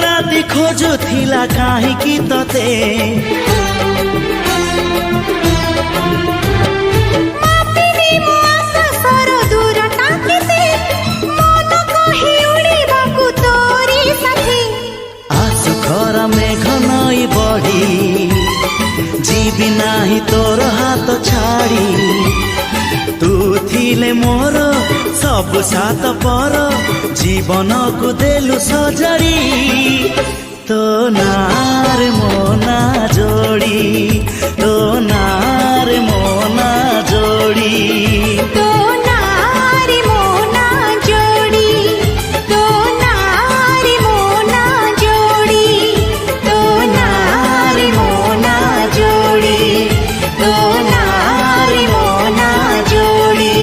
राति खोजुथिला काहींकि तते मेघ नई बढ़ी जीवी नाही तोर हाथ छाड़ी तू थिले मोर सब सात पर जीवन को देलु सजड़ी तो नार मोना जोड़ी तो ना